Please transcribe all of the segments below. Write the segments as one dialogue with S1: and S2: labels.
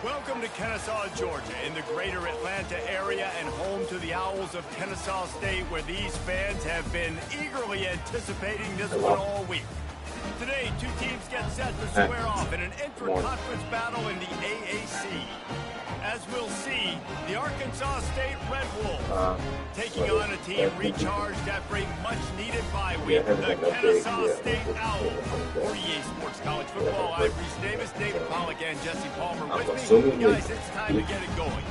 S1: Welcome to Kennesaw, Georgia, in the greater Atlanta area and home to the Owls of Kennesaw State, where these fans have been eagerly anticipating this one all week. Today, two teams get set to square off in an intra-conference battle in the AAC. As we'll see, the Arkansas State Red Wolves taking on a team recharged after a much-needed bye week, the Kennesaw State Owls. For EA Sports College Football, I'm Reese Davis, David Pollack, and Jesse Palmer with me. Guys, it's time to get it going.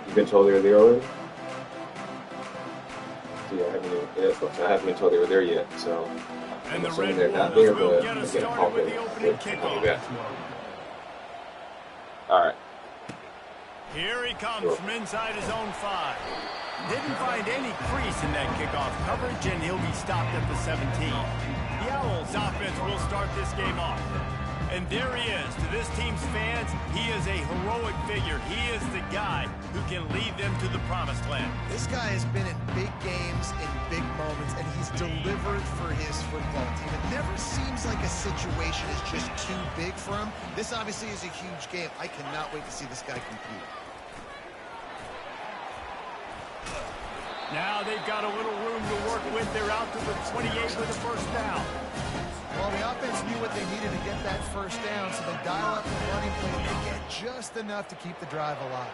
S2: You've been told they were there already? Yeah, I haven't been told they were there yet, so
S1: And
S2: I'm
S1: the Red
S2: assuming they're not
S1: Wolves
S2: there,
S1: will
S2: but
S1: get us
S2: they're getting
S1: started with
S2: pumped
S1: the
S2: in.
S1: opening kickoff.
S2: All right.
S1: Here he comes from inside his own 5. Didn't find any crease in that kickoff coverage, and he'll be stopped at the 17. The Owls offense will start this game off. And there he is. To this team's fans, he is a heroic figure. He is the guy who can lead them to the promised land.
S3: This guy has been in big games, in big moments, and he's delivered for his football team. It never seems like a situation is just too big for him. This obviously is a huge game. I cannot wait to see this guy compete.
S1: Now they've got a little room to work with. They're out to the 28 with a first down.
S3: Well, the offense knew what they needed to get that first down, so they dial up the running play and they get just enough to keep the drive alive.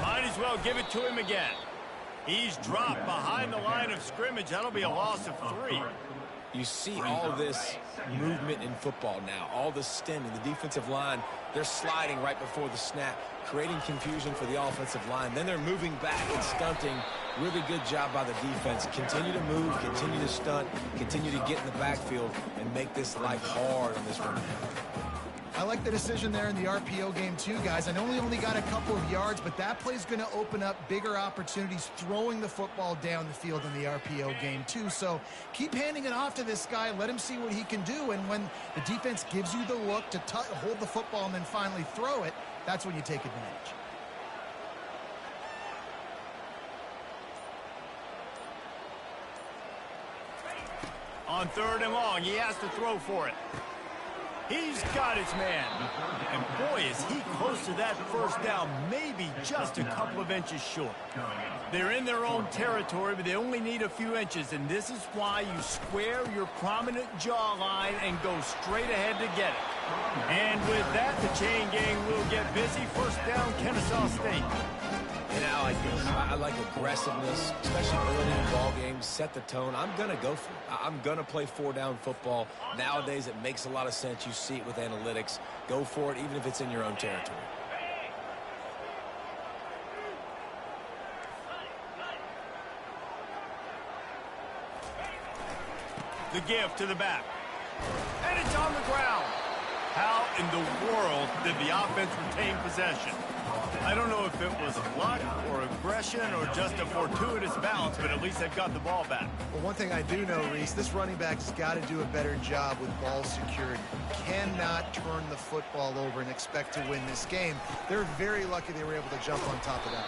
S1: Might as well give it to him again. He's dropped behind the line of scrimmage. That'll be a loss of 3.
S4: You see all this movement in football now, all the stemming, the defensive line, they're sliding right before the snap, creating confusion for the offensive line. Then they're moving back and stunting. Really good job by the defense. Continue to move, continue to stunt, continue to get in the backfield, and make this life hard on this run.
S3: I like the decision there in the RPO game too, guys. I know we only got a couple of yards, but that play's going to open up bigger opportunities throwing the football down the field in the RPO game too. So keep handing it off to this guy. Let him see what he can do. And when the defense gives you the look to hold the football and then finally throw it, that's when you take advantage.
S1: On 3rd and long, he has to throw for it. He's got his man. And boy, is he close to that first down, maybe just a couple of inches short. They're in their own territory, but they only need a few inches, and this is why you square your prominent jawline and go straight ahead to get it. And with that, the chain gang will get busy. First down, Kennesaw State.
S4: And I like this. I like aggressiveness, especially early in ball games. Set the tone. I'm going to go for it. I'm going to play 4-down football. Nowadays, it makes a lot of sense. You see it with analytics. Go for it, even if it's in your own territory.
S1: The give to the back. And it's on the ground. How in the world did the offense retain possession? I don't know if it was luck or aggression or just a fortuitous bounce, but at least they've got the ball back.
S3: Well, one thing I do know, Reese, this running back's got to do a better job with ball security. Cannot turn the football over and expect to win this game. They're very lucky they were able to jump on top of that.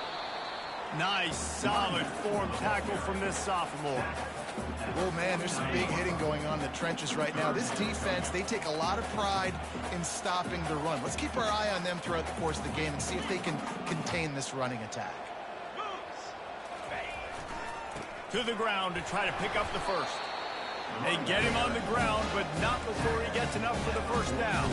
S1: Nice, solid form tackle from this sophomore.
S3: Oh, man, there's some big hitting going on in the trenches right now. This defense, they take a lot of pride in stopping the run. Let's keep our eye on them throughout the course of the game and see if they can contain this running attack.
S1: To the ground to try to pick up the first. They get him on the ground, but not before he gets enough for the first down.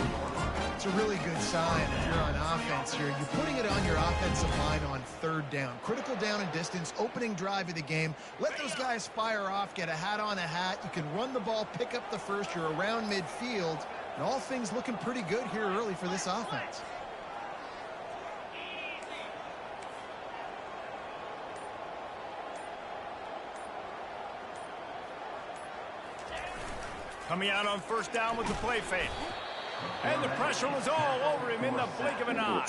S3: It's a really good sign if you're on offense here. You're putting it on your offensive line on 3rd down. Critical down and distance, opening drive of the game. Let those guys fire off, get a hat on a hat. You can run the ball, pick up the first. You're around midfield. And all things looking pretty good here early for this offense.
S1: Coming out on first down with the play fake. And the pressure was all over him in the blink of an eye.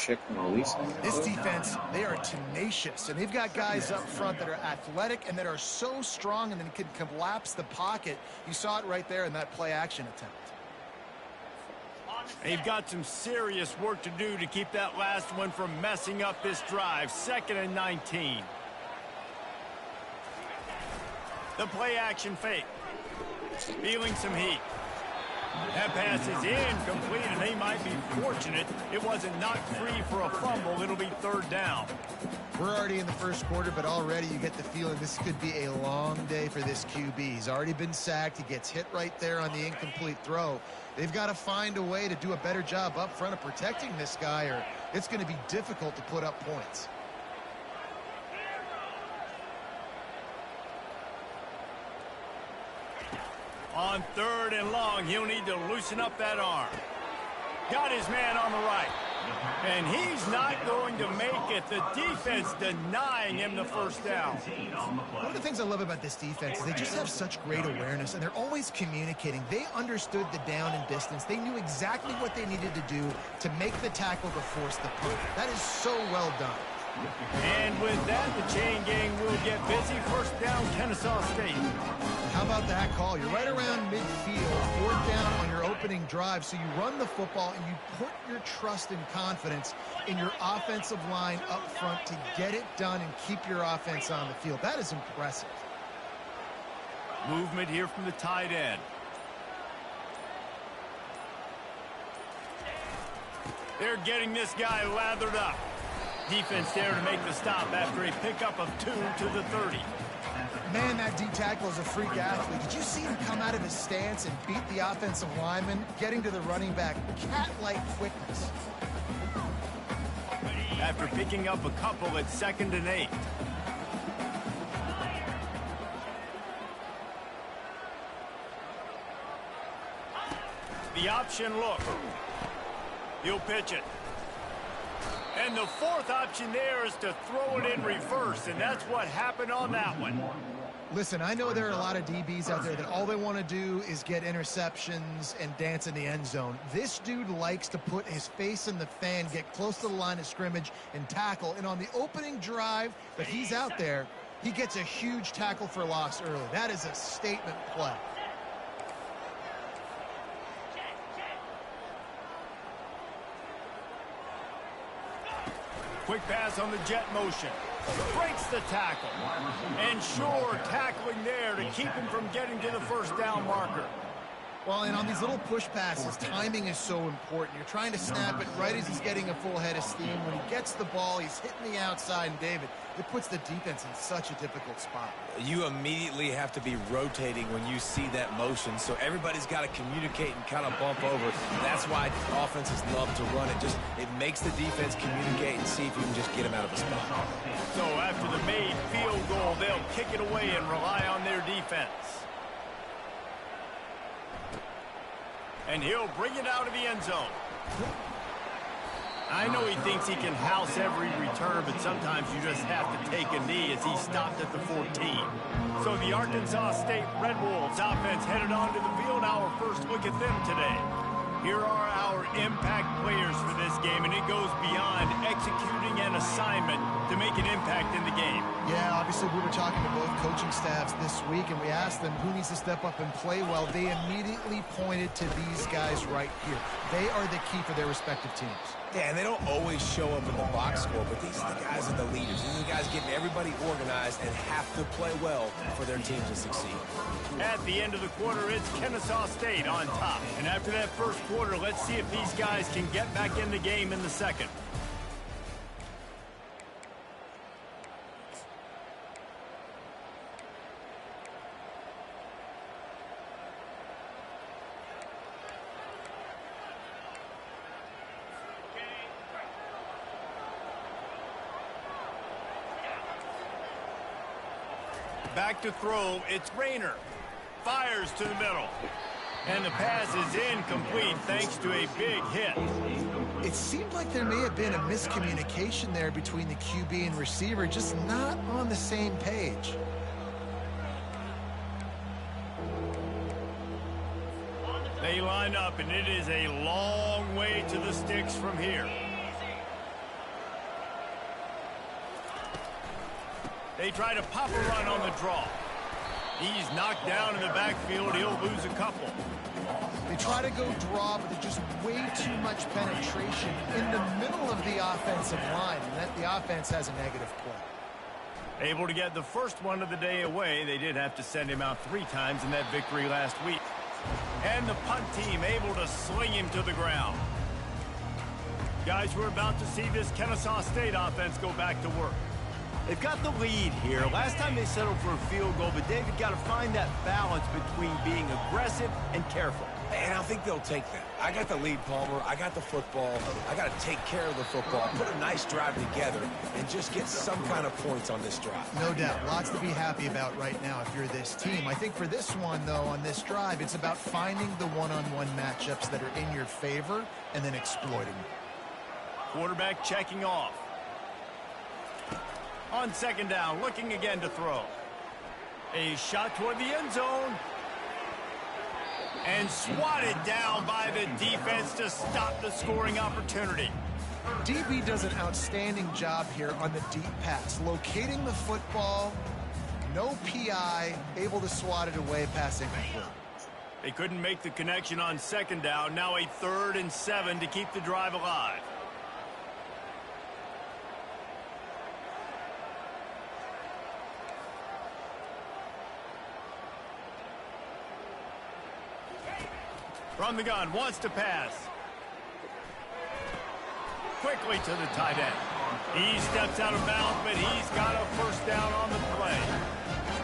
S3: This defense, they are tenacious, and they've got guys up front that are athletic and that are so strong and then can collapse the pocket. You saw it right there in that play action attempt.
S1: They've got some serious work to do to keep that last one from messing up this drive. 2nd and 19. The play action fake. feeling some heat. That pass is incomplete, and they might be fortunate it wasn't knocked free for a fumble. It'll be third down.
S3: We're already in the first quarter, but already you get the feeling this could be a long day for this QB. He's already been sacked. He gets hit right there on the incomplete throw. They've got to find a way to do a better job up front of protecting this guy, or it's going to be difficult to put up points.
S1: On third and long, he'll need to loosen up that arm. Got his man on the right. And he's not going to make it. The defense denying him the first down.
S3: One of the things I love about this defense is they just have such great awareness, and they're always communicating. They understood the down and distance. They knew exactly what they needed to do to make the tackle to force the punt. That is so well done.
S1: And with that, the chain gang will get busy. First down, Kennesaw State.
S3: How about that call? You're right around midfield, fourth down on your opening drive, so you run the football and you put your trust and confidence in your offensive line up front to get it done and keep your offense on the field. That is impressive.
S1: Movement here from the tight end. They're getting this guy lathered up. Defense there to make the stop after a pickup of 2 to the 30.
S3: Man, that D tackle is a freak athlete. Did you see him come out of his stance and beat the offensive lineman, getting to the running back? Cat-like quickness.
S1: After picking up a couple at 2nd and 8. The option look. He'll pitch it. And the fourth option there is to throw it in reverse, and that's what happened on that one.
S3: Listen, I know there are a lot of DBs out there that all they want to do is get interceptions and dance in the end zone. This dude likes to put his face in the fan, get close to the line of scrimmage, and tackle. And on the opening drive that he's out there, he gets a huge tackle for loss early. That is a statement play.
S1: Quick pass on the jet motion. Breaks the tackle. And sure, tackling there to keep him from getting to the first down marker.
S3: Well, and on these little push passes, timing is so important. You're trying to snap it right as he's getting a full head of steam. When he gets the ball, he's hitting the outside, and David, it puts the defense in such a difficult spot.
S4: You immediately have to be rotating when you see that motion, so everybody's got to communicate and kind of bump over. That's why offenses love to run it. It makes the defense communicate and see if you can just get him out of a spot.
S1: So after the made field goal, they'll kick it away and rely on their defense. And he'll bring it out of the end zone. I know he thinks he can house every return, but sometimes you just have to take a knee as he stopped at the 14. So the Arkansas State Red Wolves offense headed onto the field. Our first look at them today. Here are our impact players for this game, and it goes beyond executing an assignment to make an impact in the game.
S3: Yeah, obviously we were talking to both coaching staffs this week, and we asked them who needs to step up and play well. They immediately pointed to these guys right here. They are the key for their respective teams.
S4: Yeah, and they don't always show up in the box score, but these are the guys that are the leaders. These are the guys getting everybody organized and have to play well for their team to succeed.
S1: At the end of the quarter, it's Kennesaw State on top. And after that first quarter, let's see if these guys can get back in the game in the second. Back to throw, it's Rayner. Fires to the middle. And the pass is incomplete thanks to a big hit.
S3: It seemed like there may have been a miscommunication there between the QB and receiver, just not on the same page.
S1: They line up, and it is a long way to the sticks from here. They try to pop a run on the draw. He's knocked down in the backfield. He'll lose a couple.
S3: They try to go draw, but there's just way too much penetration in the middle of the offensive line, and that the offense has a negative play.
S1: Able to get the first one of the day away. They did have to send him out 3 times in that victory last week. And the punt team able to sling him to the ground. Guys, we're about to see this Kennesaw State offense go back to work. They've got the lead here. Last time they settled for a field goal, but David got to find that balance between being aggressive and careful.
S4: And I think they'll take that. I got the lead, Palmer. I got the football. I got to take care of the football, put a nice drive together, and just get some kind of points on this drive.
S3: No doubt. Lots to be happy about right now if you're this team. I think for this one, though, on this drive, it's about finding the one-on-one matchups that are in your favor and then exploiting them.
S1: Quarterback checking off. On second down, looking again to throw. A shot toward the end zone. And swatted down by the defense to stop the scoring opportunity.
S3: DB does an outstanding job here on the deep pass. Locating the football, no PI, able to swat it away, passing complete.
S1: They couldn't make the connection on second down. Now a 3rd and 7 to keep the drive alive. From the gun, wants to pass. Quickly to the tight end. He steps out of bounds, but he's got a first down on the play.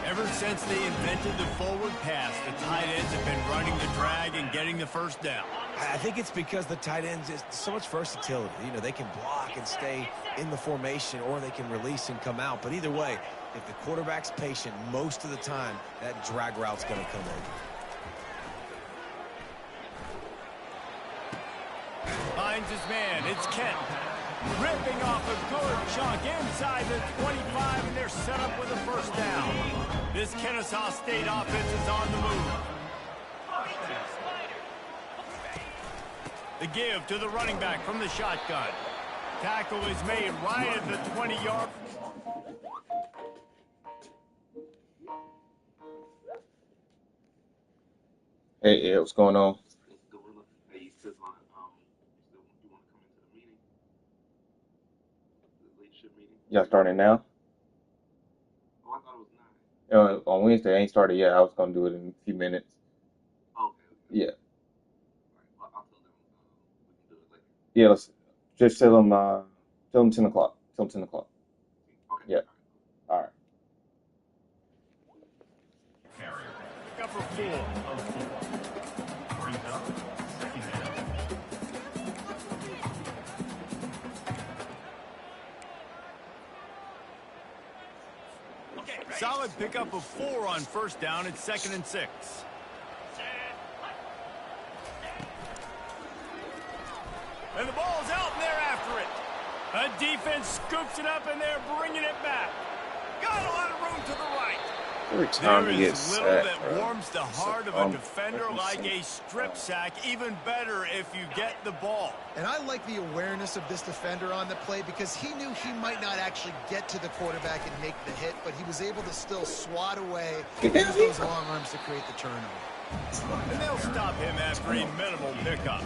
S1: Ever since they invented the forward pass, the tight ends have been running the drag and getting the first down.
S4: I think it's because the tight ends is so much versatility. You know, they can block and stay in the formation, or they can release and come out. But either way, if the quarterback's patient most of the time, that drag route's going to come over.
S1: Finds his man. It's Kent. Ripping off a good chunk inside the 25, and they're set up with a first down. This Kennesaw State offense is on the move. The give to the running back from the shotgun. Tackle is made right at the 20-yard.
S2: Hey, what's going on? Y'all starting now?
S5: Oh, I thought it was 9.
S2: On Wednesday, I ain't started yet. I was gonna do it in a few minutes.
S5: Oh, okay.
S2: Yeah.
S5: All right. Well, I'll tell them we can do it later.
S2: Yeah. Let's just tell them 10 o'clock. Tell them 10 o'clock.
S5: Okay.
S2: Yeah. All right.
S1: Up for 4. Solid pickup of 4 on first down. It's 2nd and 6. And the ball's out, and they're after it. A defense scoops it up, and they're bringing it back. Got a lot of room to the right.
S2: Every time
S1: There
S2: he
S1: is
S2: gets
S1: little
S2: sacked,
S1: that
S2: bro.
S1: warms the heart of a defender like a strip sack. Even better if you get the ball.
S3: And I like the awareness of this defender on the play because he knew he might not actually get to the quarterback and make the hit, but he was able to still swat away and use those long arms to create the turnover.
S1: And they'll stop him after a minimal pickup.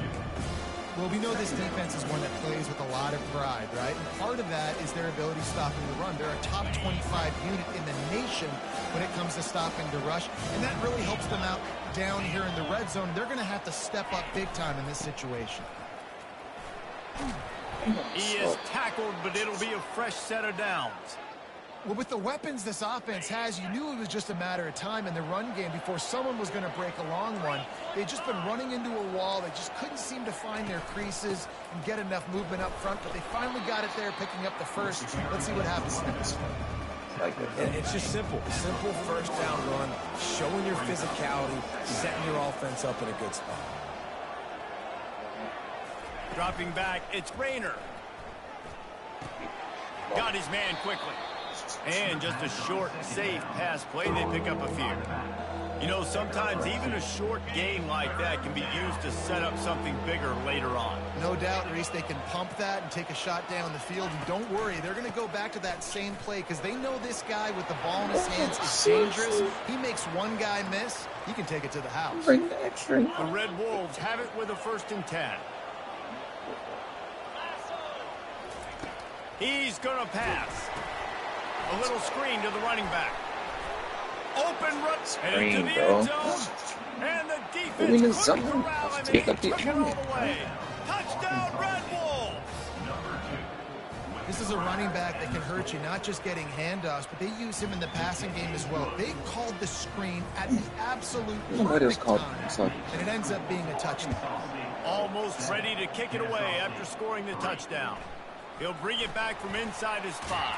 S3: Well, we know this defense is one that plays with a lot of pride, right? And part of that is their ability stopping the run. They're a top 25 unit in the nation when it comes to stopping the rush, and that really helps them out down here in the red zone. They're going to have to step up big time in this situation.
S1: He is tackled, but it'll be a fresh set of downs.
S3: Well, with the weapons this offense has, you knew it was just a matter of time in the run game before someone was going to break a long one. They'd just been running into a wall. They just couldn't seem to find their creases and get enough movement up front, but they finally got it there, picking up the first. Let's see what happens next.
S4: And it's just simple. Simple first down run, showing your physicality, setting your offense up in a good spot.
S1: Dropping back, it's Rayner. Got his man quickly. And just a short, safe pass play, they pick up a few. You know, sometimes even a short gain like that can be used to set up something bigger later on.
S3: No doubt, Reese, they can pump that and take a shot down the field. And don't worry, they're going to go back to that same play because they know this guy with the ball in his hands is dangerous. He makes one guy miss, he can take it to the house.
S2: Bring the extra.
S1: The Red Wolves have it with a 1st and 10. He's going to pass. A little screen to the running back. Open run. And into
S2: Screen,
S1: the
S2: bro.
S1: end zone. And the
S2: I mean,
S1: defense
S2: it's
S1: couldn't
S2: something.
S1: corral him,
S2: Take
S1: and
S2: up
S1: he
S2: the
S1: took it all
S2: opponent.
S1: the way. Touchdown, Red Wolves!
S3: This is a running back that can hurt you, not just getting handoffs, but they use him in the passing game as well. They called the screen at the absolute perfect time, and it ends up being a touchdown.
S1: Almost ready to kick it away after scoring the touchdown. He'll bring it back from inside his 5.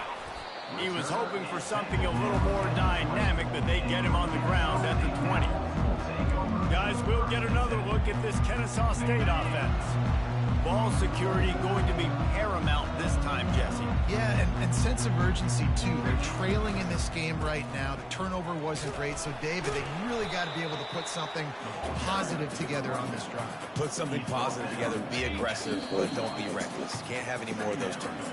S1: He was hoping for something a little more dynamic, but they get him on the ground at the 20. Guys, we'll get another look at this Kennesaw State offense. Ball security going to be paramount this time, Jesse.
S3: Yeah, and sense of urgency, too. They're trailing in this game right now. The turnover wasn't great, so, David, they really got to be able to put something positive together on this drive.
S4: Put something positive together, be aggressive, but don't be reckless. Can't have any more of those turnovers.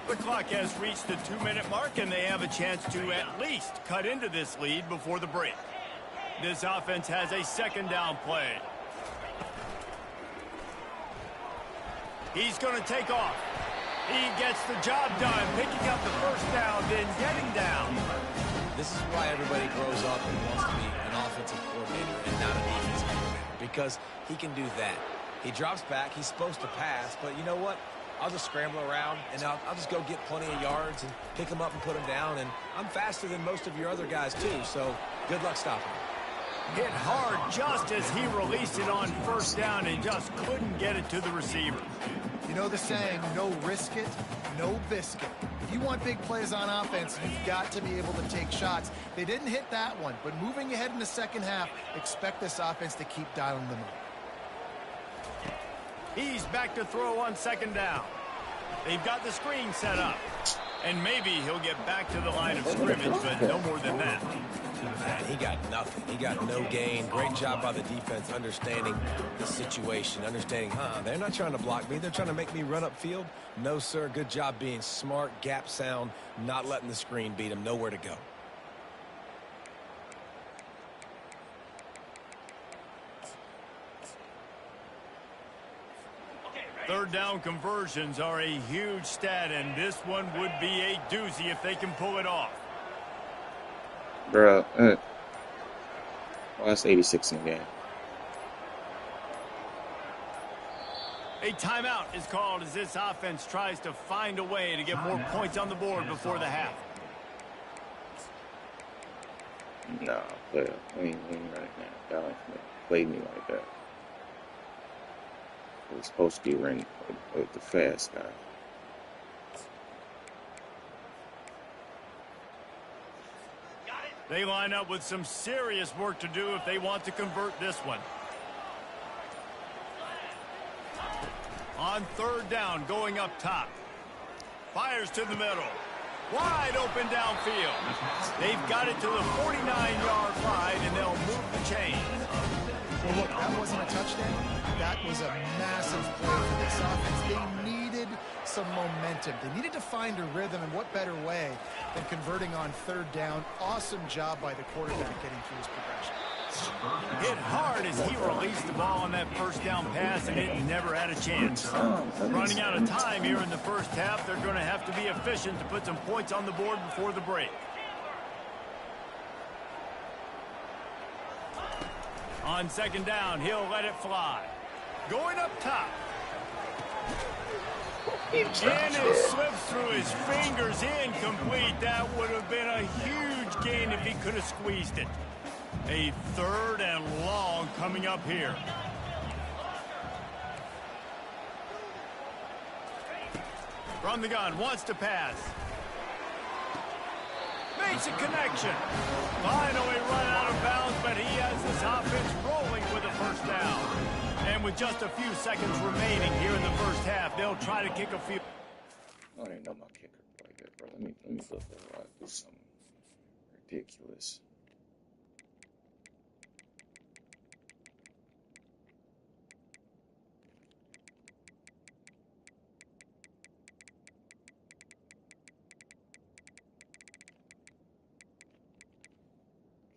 S1: The clock has reached the 2-minute mark, and they have a chance to at least cut into this lead before the break. This offense has a second down play. He's going to take off. He gets the job done, picking up the first down, then getting down.
S4: This is why everybody grows up and wants to be an offensive coordinator and not a defensive coordinator, because he can do that. He drops back. He's supposed to pass, but you know what? I'll just scramble around, and I'll just go get plenty of yards and pick them up and put them down, and I'm faster than most of your other guys, too, so good luck stopping him.
S1: Hit hard just as he released it on first down and just couldn't get it to the receiver.
S3: You know the saying, no risk it, no biscuit. If you want big plays on offense, you've got to be able to take shots. They didn't hit that one, but moving ahead in the second half, expect this offense to keep dialing them up.
S1: He's back to throw on second down. They've got the screen set up. And maybe he'll get back to the line of scrimmage, but no more than that.
S4: Man, he got nothing. He got no gain. Great job by the defense understanding the situation, understanding, they're not trying to block me. They're trying to make me run upfield. No, sir. Good job being smart, gap sound, not letting the screen beat him. Nowhere to go.
S1: Third down conversions are a huge stat, and this one would be a doozy if they can pull it off.
S2: Bro, well, that's 86 in the game.
S1: A timeout is called as this offense tries to find a way to get more points on the board before the half.
S2: Nah, player. We ain't right now. Y'all ain't played me like that. It was supposed to be ring with the fast guy.
S1: They line up with some serious work to do if they want to convert this one. On third down, going up top. Fires to the middle. Wide open downfield. They've got it to the 49-yard line, and they'll move the chains.
S3: Well, look, that wasn't a touchdown. That was a massive play for this offense. They needed some momentum. They needed to find a rhythm, and what better way than converting on third down. Awesome job by the quarterback getting through his progression.
S1: Hit hard as he released the ball on that first down pass, and it never had a chance. Running out of time here in the first half, they're going to have to be efficient to put some points on the board before the break. On second down, he'll let it fly. Going up top. And it slips through his fingers, incomplete. That would have been a huge gain if he could have squeezed it. A third and long coming up here. From the gun, wants to pass. Makes a connection. Finally run out of bounds, but he has his offense rolling with a first down. And with just a few seconds remaining here in the first half, they'll try to kick a field.
S2: I don't even know my kicker like that, bro. Let me look at it. Do something ridiculous.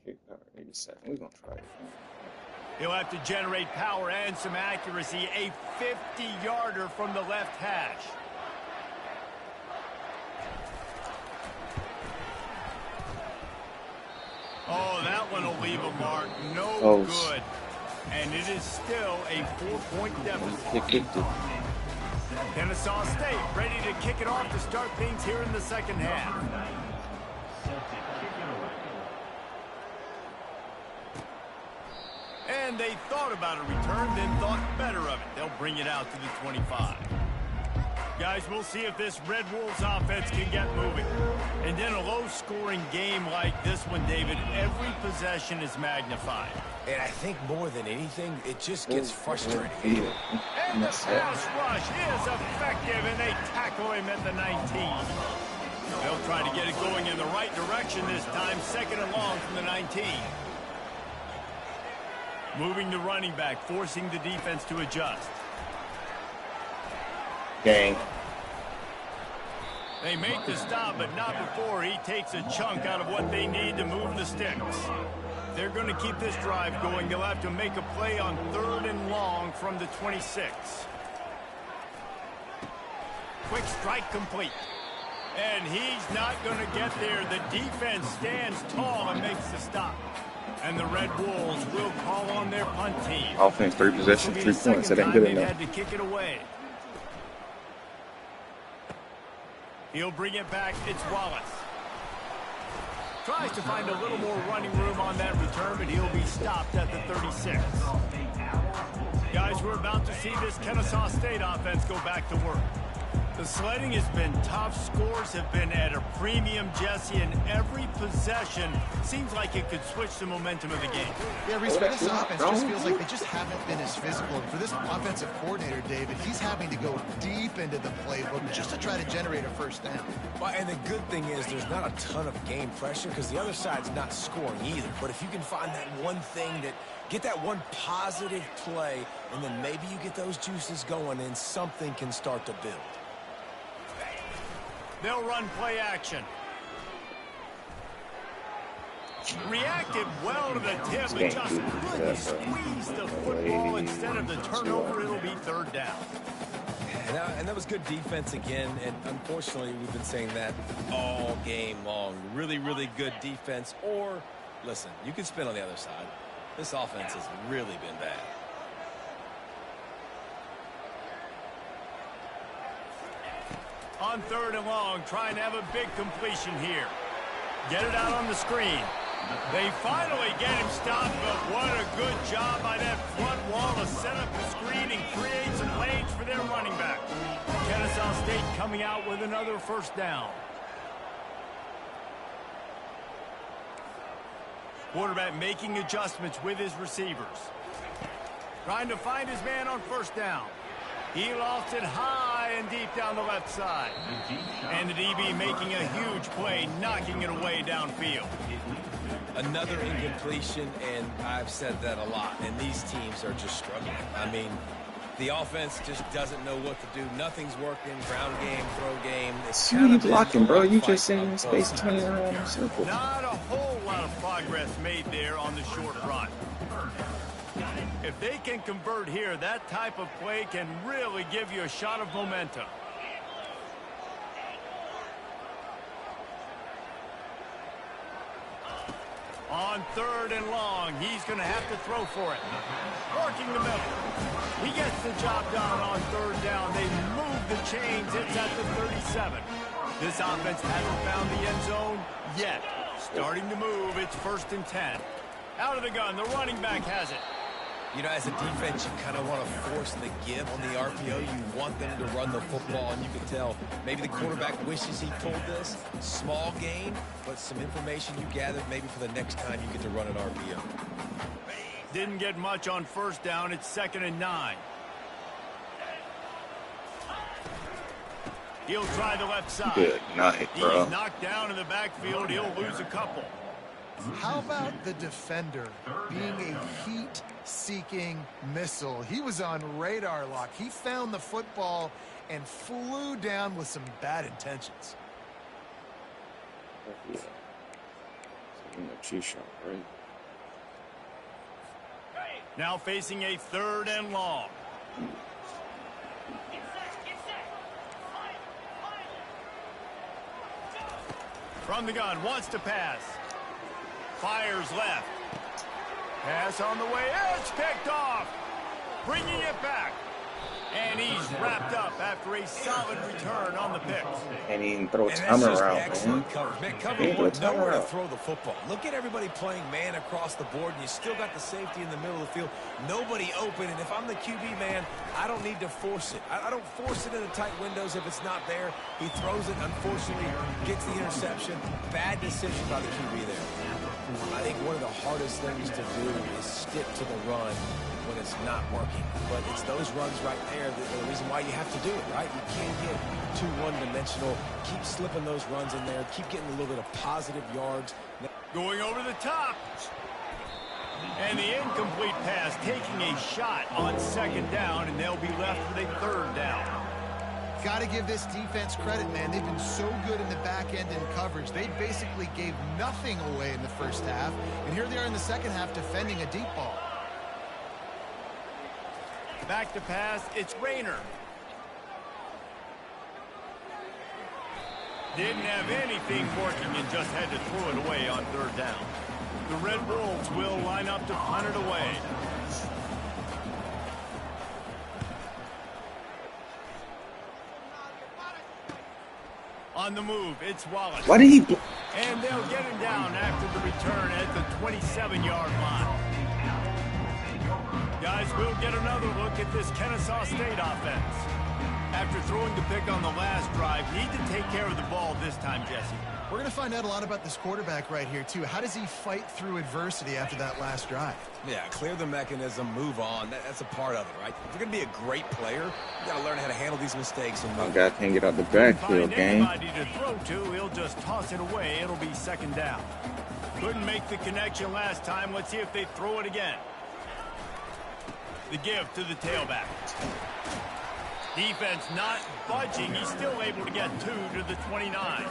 S2: Kick power 87. We're gonna try it.
S1: He'll have to generate power and some accuracy. A 50-yarder from the left hash. Oh, that one will leave a mark. No
S2: Oh,
S1: good. And it is still a 4-point deficit.
S2: He kicked it.
S1: Kennesaw State ready to kick it off to start things here in the second half. And they thought about a return, then thought better of it. They'll bring it out to the 25. Guys, we'll see if this Red Wolves offense can get moving. And in a low-scoring game like this one, David, every possession is magnified.
S4: And I think more than anything, it just gets frustrating.
S1: And the pass rush is effective, and they tackle him at the 19. They'll try to get it going in the right direction this time, second and long from the 19. Moving the running back, forcing the defense to adjust.
S2: Gang.
S1: They make the stop, but not before he takes a chunk out of what they need to move the sticks. They're going to keep this drive going. They'll have to make a play on 3rd and long from the 26. Quick strike complete. And he's not going to get there. The defense stands tall and makes the stop. And the Red Wolves will call on their punt team.
S2: Offense, 3 possessions, 3 points. That ain't good enough.
S1: Had to kick it away. He'll bring it back. It's Wallace. Tries to find a little more running room on that return, but he'll be stopped at the 36. Guys, we're about to see this Kennesaw State offense go back to work. The sledding has been tough. Scores have been at a premium, Jesse, and every possession seems like it could switch the momentum of the game.
S3: Yeah, Reese, for this offense just feels like they just haven't been as physical. For this offensive coordinator, David, he's having to go deep into the playbook just to try to generate a first down.
S4: Well, and the good thing is there's not a ton of game pressure because the other side's not scoring either. But if you can find that one thing that get that one positive play, and then maybe you get those juices going and something can start to build.
S1: They'll run play action. Reacted well to the tip, but just couldn't squeeze the football. Instead of the turnover, it'll be 3rd down.
S4: And that was good defense again, and unfortunately, we've been saying that all game long. Really, really good defense. Or, listen, you can spin on the other side. This offense has really been bad.
S1: On 3rd and long, trying to have a big completion here. Get it out on the screen. They finally get him stopped, but what a good job by that front wall to set up the screen and create some lanes for their running back. Kennesaw State coming out with another first down. Quarterback making adjustments with his receivers. Trying to find his man on first down. He lost it high and deep down the left side. And the DB making a huge play, knocking it away downfield.
S4: Another incompletion, and I've said that a lot, and these teams are just struggling. I mean, the offense just doesn't know what to do. Nothing's working. Ground game, throw game.
S2: See you blocking, bro. You just sitting in space 20 around in a circle.
S1: Not a whole lot of progress made there on the short run. If they can convert here, that type of play can really give you a shot of momentum. On 3rd and long, he's going to have to throw for it. Working the middle. He gets the job done on 3rd down. They move the chains. It's at the 37. This offense hasn't found the end zone yet. Starting to move. It's 1st and 10. Out of the gun. The running back has it.
S4: You know, as a defense, you kind of want to force the give on the RPO. You want them to run the football, and you can tell maybe the quarterback wishes he pulled this. Small gain, but some information you gathered maybe for the next time you get to run an RPO.
S1: Didn't get much on first down. It's 2nd and 9. He'll try the left side.
S2: Good night, bro.
S1: He's knocked down in the backfield. He'll lose a couple.
S3: How about the defender being a heat-seeking missile? He was on radar lock. He found the football and flew down with some bad intentions.
S2: Yeah. Cheese shot, right?
S1: Now facing a 3rd and long. From the gun, wants to pass. Fires left. Pass on the way. It's picked off. Bringing it back. And he's wrapped up after a solid return on the pick.
S2: Can't even throw
S4: And
S2: time
S4: that's just
S2: around, man.
S4: excellent coverage. Man, cover
S2: Can't throw
S4: one,
S2: time
S4: nowhere to
S2: around.
S4: throw the football. Look at everybody playing man across the board, and you still got the safety in the middle of the field. Nobody open, and if I'm the QB, man, I don't need to force it. I don't force it into tight windows if it's not there. He throws it, unfortunately, gets the interception. Bad decision by the QB there. I think one of the hardest things to do is stick to the run when it's not working. But it's those runs right there that are the reason why you have to do it, right? You can't get too one-dimensional. Keep slipping those runs in there. Keep getting a little bit of positive yards.
S1: Going over the top. And the incomplete pass taking a shot on second down, and they'll be left with a third down.
S3: Got to give this defense credit, man. They've been so good in the back end in coverage. They basically gave nothing away in the first half, and here they are in the second half defending a deep ball.
S1: Back to pass, it's Rayner. Didn't have anything working and just had to throw it away on third down. The Red Wolves will line up to punt it away. On the move, it's Wallace.
S2: Why did he?
S1: And they'll get him down after the return at the 27-yard line. Guys, we'll get another look at this Kennesaw State offense. After throwing the pick on the last drive, need to take care of the ball this time, Jesse.
S3: We're going to find out a lot about this quarterback right here, too. How does he fight through adversity after that last drive?
S4: Yeah, clear the mechanism, move on. That's a part of it, right? If you're going to be a great player, you got to learn how to handle these mistakes and
S2: My
S4: move.
S2: guy can't get out the backfield,
S1: Find
S2: gang.
S1: anybody to throw to, he'll just toss it away. It'll be second down. Couldn't make the connection last time. Let's see if they throw it again. The give to the tailback. Defense not budging. He's still able to get 2 to the 29.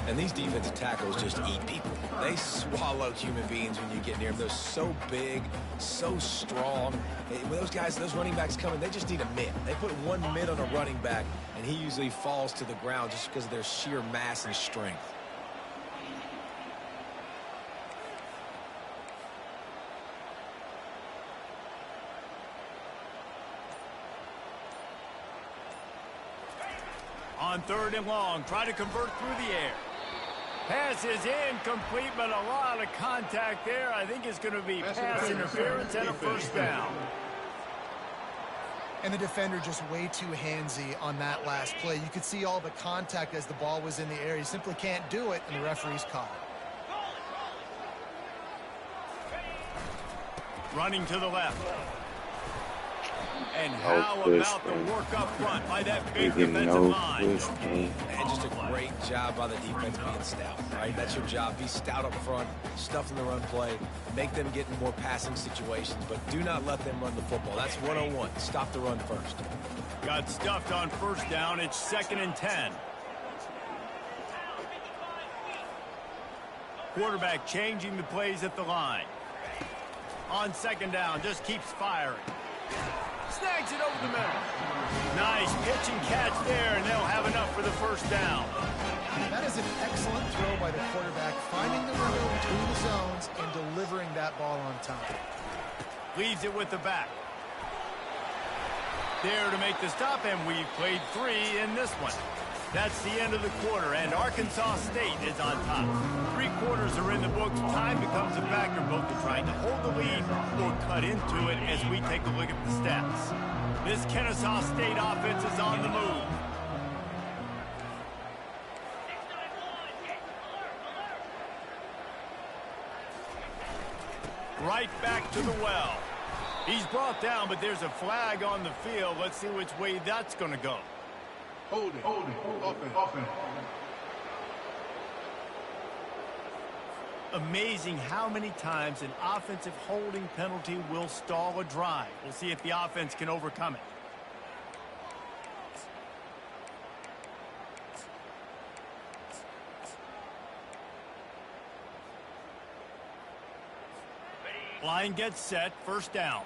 S4: And these defensive tackles just eat people. They swallow human beings when you get near them. They're so big, so strong. When those guys, those running backs come in, they just need a mid. They put one mid on a running back, and he usually falls to the ground just because of their sheer mass and strength.
S1: On third and long, try to convert through the air. Pass is incomplete, but a lot of contact there. I think it's going to be pass interference and a first down.
S3: And the defender just way too handsy on that last play. You could see all the contact as the ball was in the air. He simply can't do it, and the referee's called.
S1: Running to the left. And how about the work up front by that big defensive line?
S4: And just a great job by the defense being stout, right? That's your job. Be stout up front, stuff in the run play, make them get in more passing situations, but do not let them run the football. That's 101. Stop the run first.
S1: Got stuffed on first down. It's 2nd and 10. Quarterback changing the plays at the line. On second down, just keeps firing. Snags it over the middle. Nice pitch and catch there, and they'll have enough for the first down.
S3: That is an excellent throw by the quarterback, finding the window between the zones and delivering that ball on time.
S1: Leaves it with the back. There to make the stop, and we've played 3 in this one. That's the end of the quarter, and Arkansas State is on top. 3 quarters are in the books. Time becomes a factor, both in trying to hold the lead or cut into it as we take a look at the stats. This Kennesaw State offense is on the move. Right back to the well. He's brought down, but there's a flag on the field. Let's see which way that's going to go.
S5: Hold it. Offense.
S1: Amazing how many times an offensive holding penalty will stall a drive. We'll see if the offense can overcome it. Line gets set, first down.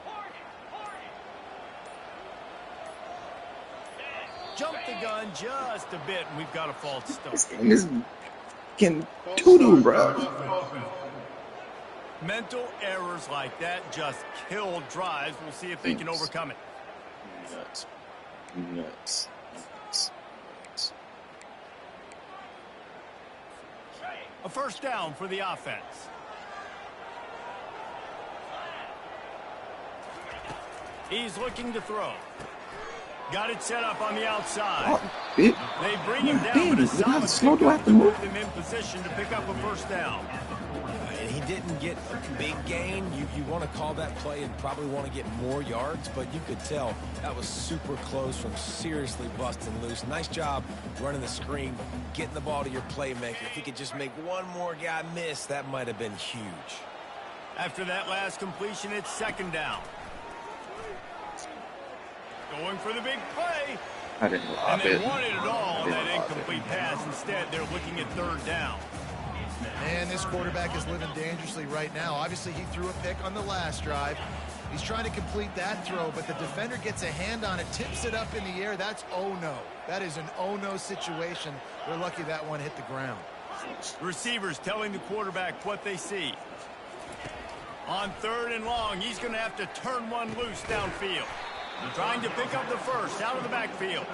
S1: Jump the gun just a bit, and we've got a false start.
S2: This game is getting doo-doo, bro.
S1: Mental errors like that just kill drives. We'll see if they can overcome it.
S2: Nuts. Nuts. Nuts. Nuts.
S1: A first down for the offense. He's looking to throw. Got it set up on the outside. They bring him down with a solid pickup to move him in position to pick up a first down.
S4: And he didn't get a big gain. You want to call that play and probably want to get more yards, but you could tell that was super close from seriously busting loose. Nice job running the screen, getting the ball to your playmaker. If he could just make one more guy miss, that might have been huge.
S1: After that last completion, it's second down. Going for the big play.
S2: I didn't lob
S1: And they
S2: it.
S1: wanted it all on that incomplete pass. Instead, they're looking at third down.
S3: Man, this quarterback is living dangerously right now. Obviously, he threw a pick on the last drive. He's trying to complete that throw, but the defender gets a hand on it, tips it up in the air. That's oh-no. That is an oh-no situation. They're lucky that one hit the ground.
S1: Receivers telling the quarterback what they see. On third and long, he's going to have to turn one loose downfield. Trying to pick up the first out of the backfield.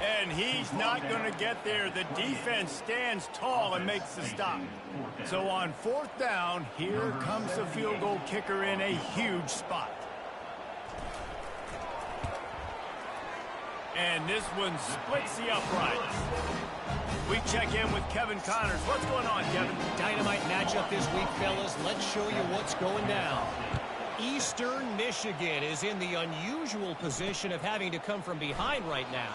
S1: And he's not going to get there. The defense stands tall and makes the stop. So on fourth down, here comes the field goal kicker in a huge spot. And this one splits the uprights. We check in with Kevin Connors. What's going on, Kevin?
S6: Dynamite matchup this week, fellas. Let's show you what's going down. Eastern Michigan is in the unusual position of having to come from behind right now,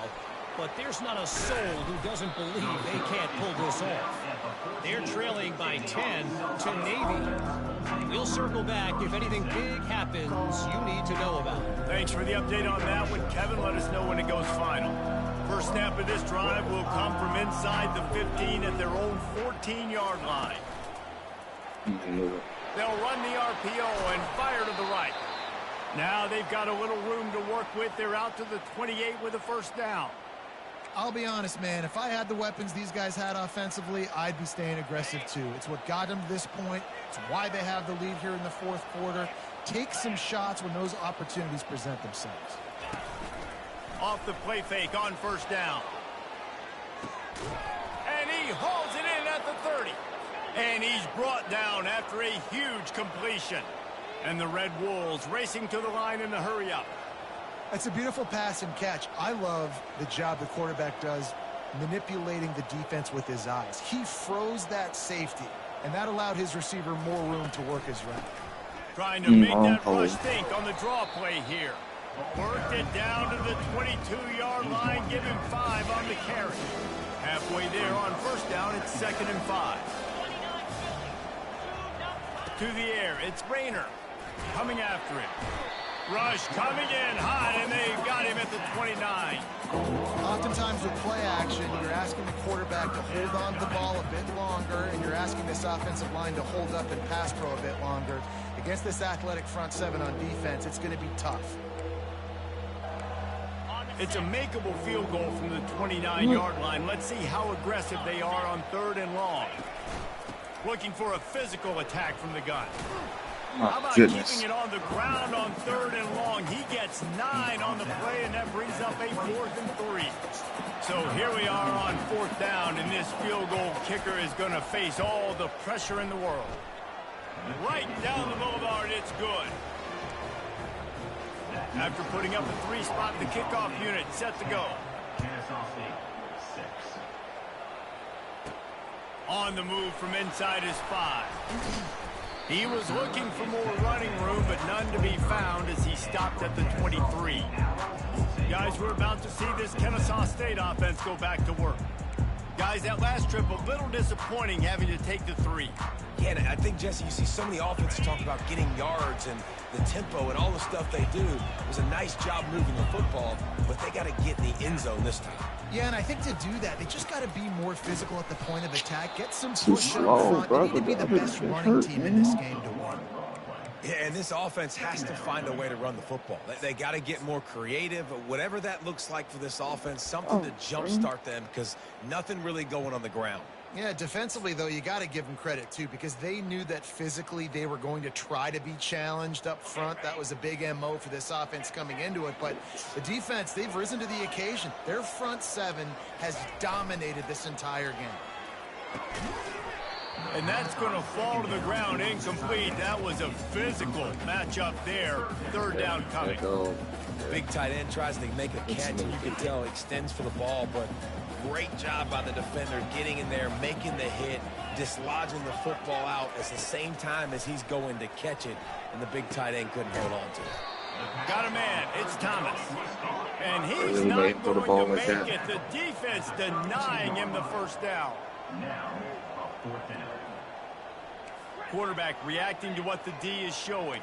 S6: but there's not a soul who doesn't believe they can't pull this off. They're trailing by 10 to Navy. We'll circle back if anything big happens you need to know about.
S1: Thanks for the update on that one, Kevin. Let us know when it goes final. First snap of this drive will come from inside the 15 at their own 14-yard line. They'll run the RPO and fire to the right. Now they've got a little room to work with. They're out to the 28 with a first down.
S3: I'll be honest, man. If I had the weapons these guys had offensively, I'd be staying aggressive too. It's what got them to this point. It's why they have the lead here in the fourth quarter. Take some shots when those opportunities present themselves.
S1: Off the play fake on first down. And he hauls it in at the 30. And he's brought down after a huge completion. And the Red Wolves racing to the line in the hurry up.
S3: It's a beautiful pass and catch. I love the job the quarterback does manipulating the defense with his eyes. He froze that safety, and that allowed his receiver more room to work his route.
S1: Trying to make that rush think on the draw play here. Worked it down to the 22-yard line. Give him 5 on the carry. Halfway there on first down, it's 2nd and 5. To the air, it's Rayner coming after him. Rush coming in hot, and they've got him at the 29.
S3: Oftentimes with play action, you're asking the quarterback to hold on to the ball a bit longer, and you're asking this offensive line to hold up and pass pro a bit longer. Against this athletic front seven on defense, it's going to be tough.
S1: It's a makeable field goal from the 29-yard line. Let's see how aggressive they are on third and long. Looking for a physical attack from the gun. How about keeping it on the ground on third and long? He gets 9 on the play, and that brings up a 4th and 3. So here we are on 4th down, and this field goal kicker is going to face all the pressure in the world. Right down the boulevard, it's good. After putting up a 3 spot, the kickoff unit set to go. On the move from inside his 5. He was looking for more running room, but none to be found as he stopped at the 23. Guys, we're about to see this Kennesaw State offense go back to work. Guys, that last trip, a little disappointing having to take the 3.
S4: Yeah, and I think, Jesse, you see so many offenses talk about getting yards and the tempo and all the stuff they do. It was a nice job moving the football, but they got to get in the end zone this time.
S3: Yeah, and I think to do that, they just got to be more physical at the point of attack. Get some push up front. They need to be the best running team in this game to win.
S4: Yeah, and this offense has to find a way to run the football. They got to get more creative. Whatever that looks like for this offense, something to jumpstart them because nothing really going on the ground.
S3: Yeah, defensively, though, you got to give them credit, too, because they knew that physically they were going to try to be challenged up front. That was a big MO for this offense coming into it. But the defense, they've risen to the occasion. Their front seven has dominated this entire game.
S1: And that's going to fall to the ground incomplete. That was a physical matchup there. Third down coming.
S4: Big tight end tries to make a catch, and you can tell extends for the ball, but great job by the defender getting in there, making the hit, dislodging the football out at the same time as he's going to catch it, and the big tight end couldn't hold on to it.
S1: Got a man. It's Thomas. And he's not going to make it. The defense denying him the first down. Quarterback reacting to what the D is showing.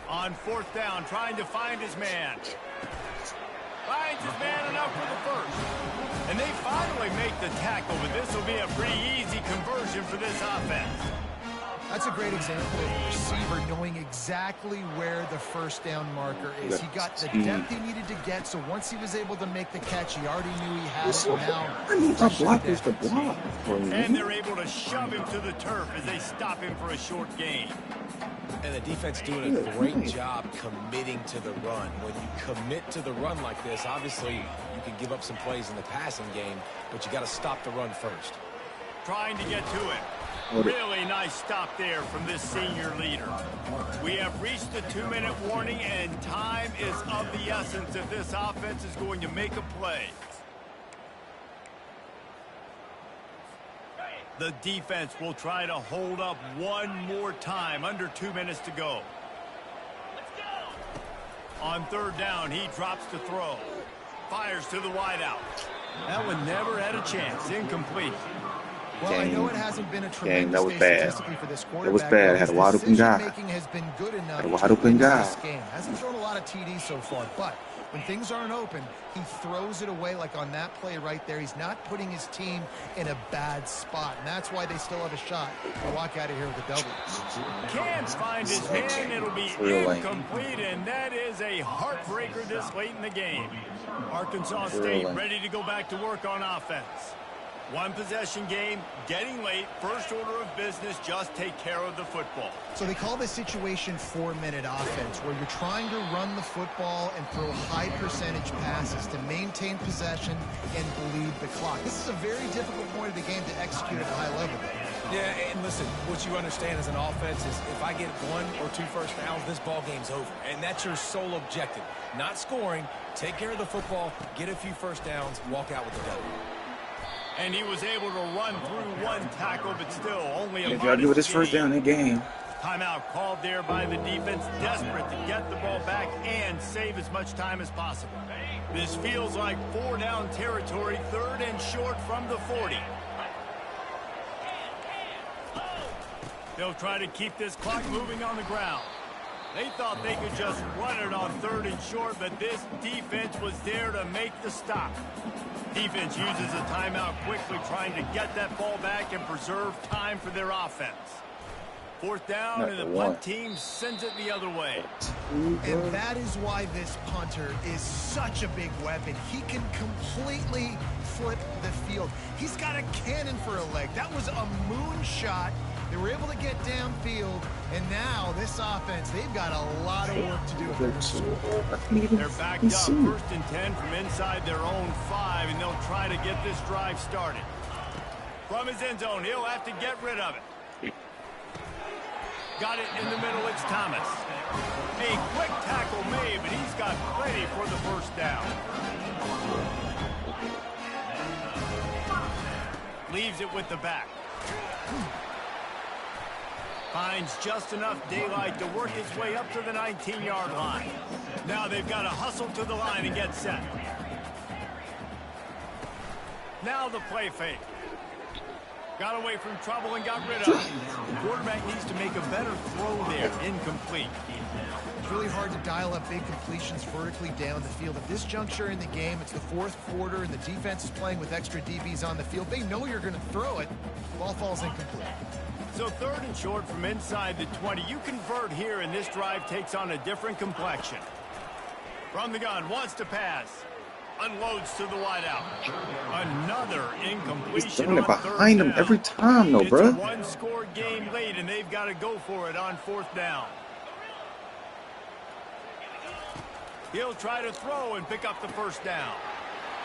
S1: On fourth down, trying to find his man. Finds his man enough for the first. And they finally make the tackle, but this will be a pretty easy conversion for this offense.
S3: That's a great example of a receiver knowing exactly where the first down marker is. He got the depth he needed to get, so once he was able to make the catch, he already knew he had it now.
S2: I need my blockers to block.
S1: And they're able to shove him to the turf as they stop him for a short gain.
S4: And the defense doing a great job committing to the run. When you commit to the run like this, obviously you can give up some plays in the passing game, but you got to stop the run first.
S1: Trying to get to it. Really nice stop there from this senior leader. We have reached the 2-minute warning, and time is of the essence if this offense is going to make a play. The defense will try to hold up one more time. Under 2 minutes to go. On third down, he drops to throw. Fires to the wideout. That one never had a chance. Incomplete.
S3: Well, I know it hasn't been a tremendous
S2: that was
S3: day
S2: bad.
S3: statistically for this quarterback.
S2: That was bad. Had a wide open guy.
S3: Decision-making has been good enough
S2: Had a wide open guy.
S3: this game. Hasn't thrown a lot of TDs so far, but when things aren't open, he throws it away like on that play right there. He's not putting his team in a bad spot, and that's why they still have a shot to walk out of here with a double.
S1: Can't find his man. It'll be incomplete, and that is a heartbreaker this late in the game. Arkansas State ready to go back to work on offense. One possession game, getting late, first order of business, just take care of the football.
S3: So they call this situation 4-minute offense, where you're trying to run the football and throw high percentage passes to maintain possession and bleed the clock. This is a very difficult point of the game to execute at a high level.
S4: Yeah, and listen, what you understand as an offense is if I get 1 or 2 first downs, this ball game's over. And that's your sole objective. Not scoring, take care of the football, get a few first downs, walk out with a W.
S1: And he was able to run through one tackle, but still only a
S2: If y'all do this first down in the game.
S1: Timeout called there by the defense, desperate to get the ball back and save as much time as possible. This feels like 4-down territory, 3rd and short from the 40. They'll try to keep this clock moving on the ground. They thought they could just run it on 3rd and short, but this defense was there to make the stop. Defense uses a timeout quickly, trying to get that ball back and preserve time for their offense. 4th down, and the punt team sends it the other way.
S3: And that is why this punter is such a big weapon. He can completely flip the field. He's got a cannon for a leg. That was a moonshot. They were able to get downfield, and now this offense, they've got a lot of work to do.
S1: They're backed up, 1st and 10 from inside their own 5, and they'll try to get this drive started. From his end zone, he'll have to get rid of it. Got it in the middle, it's Thomas. A quick tackle made, but he's got plenty for the first down. Leaves it with the back. Finds just enough daylight to work his way up to the 19-yard line. Now they've got to hustle to the line and get set. Now the play fake. Got away from trouble and got rid of it. The quarterback needs to make a better throw there. Incomplete.
S3: It's really hard to dial up big completions vertically down the field. At this juncture in the game, it's the 4th quarter, and the defense is playing with extra DBs on the field. They know you're going to throw it. Ball falls incomplete.
S1: So 3rd and short from inside the 20. You convert here, and this drive takes on a different complexion. From the gun, wants to pass. Unloads to the wideout. Another incompletion.
S2: He's doing it
S1: on
S2: behind him
S1: down.
S2: every time, though, bro.
S1: It's a one-score game late, and they've got to go for it on 4th down. He'll try to throw and pick up the 1st down.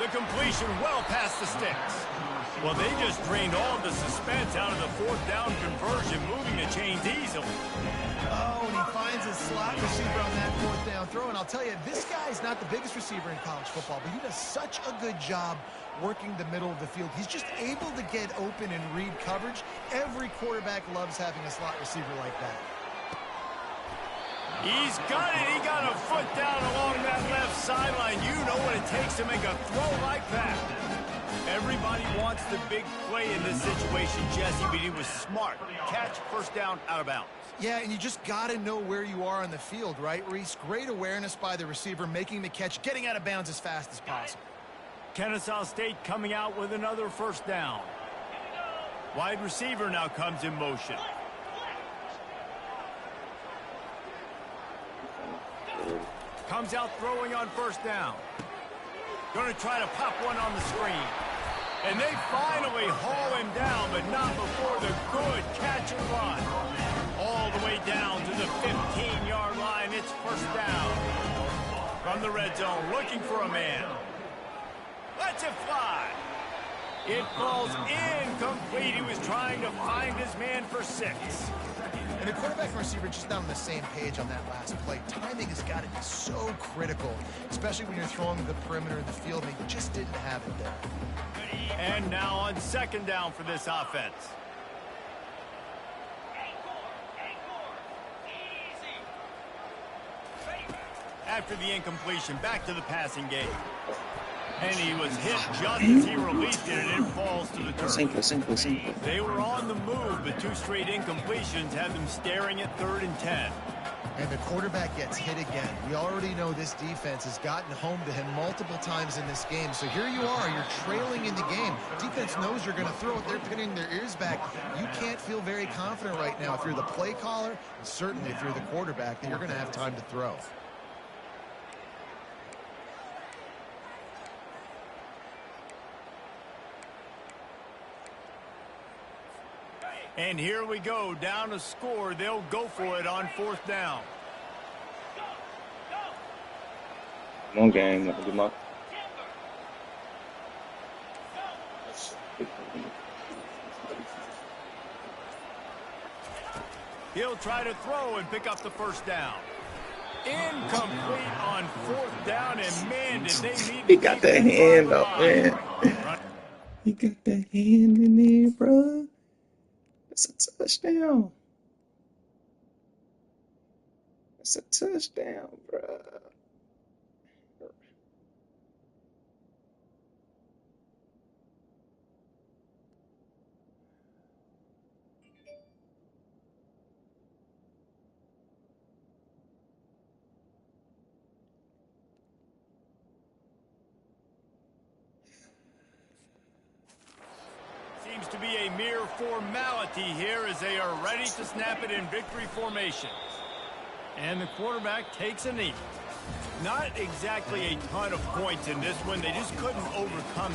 S1: The completion well past the sticks. Well, they just drained all the suspense out of the 4th down conversion, moving the chains easily.
S3: Oh, and he finds a slot receiver on that 4th down throw. And I'll tell you, this guy's not the biggest receiver in college football, but he does such a good job working the middle of the field. He's just able to get open and read coverage. Every quarterback loves having a slot receiver like that.
S1: He's got it. He got a foot down along that left sideline. You know what it takes to make a throw like that. Everybody wants the big play in this situation, Jesse, but he was smart. Catch, 1st down, out of bounds.
S3: Yeah, and you just got to know where you are on the field, right, Reese? Great awareness by the receiver, making the catch, getting out of bounds as fast as possible.
S1: Kennesaw State coming out with another 1st down. Wide receiver now comes in motion. Comes out throwing on 1st down. Going to try to pop one on the screen. And they finally haul him down, but not before the good catch and run. All the way down to the 15-yard line. It's 1st down. From the red zone, looking for a man. Lets it fly. It falls incomplete. He was trying to find his man for 6.
S3: And the quarterback and receiver just not on the same page on that last play. Timing has got to be so critical, especially when you're throwing to the perimeter of the field. They just didn't have it there.
S1: And now on 2nd down for this offense. After the incompletion, back to the passing game. And he was hit just as he released it, and it falls to the turf.
S2: Simple.
S1: They were on the move, but 2 straight incompletions had them staring at 3rd and 10.
S3: And the quarterback gets hit again. We already know this defense has gotten home to him multiple times in this game. So here you are, you're trailing in the game. Defense knows you're going to throw it. They're pinning their ears back. You can't feel very confident right now if you're the play caller, and certainly if you're the quarterback, that you're going to have time to throw.
S1: And here we go, down a score. They'll go for it on 4th down.
S2: Come on, gang. Good luck.
S1: He'll try to throw and pick up the 1st down. Incomplete on 4th down, and man, did they need
S2: He got that hand up, man. He got that hand in there, bro. That's a touchdown. That's a touchdown, bro.
S1: Seems to be a mere formality here as they are ready to snap it in victory formation. And the quarterback takes a knee. Not exactly a ton of points in this one. They just couldn't overcome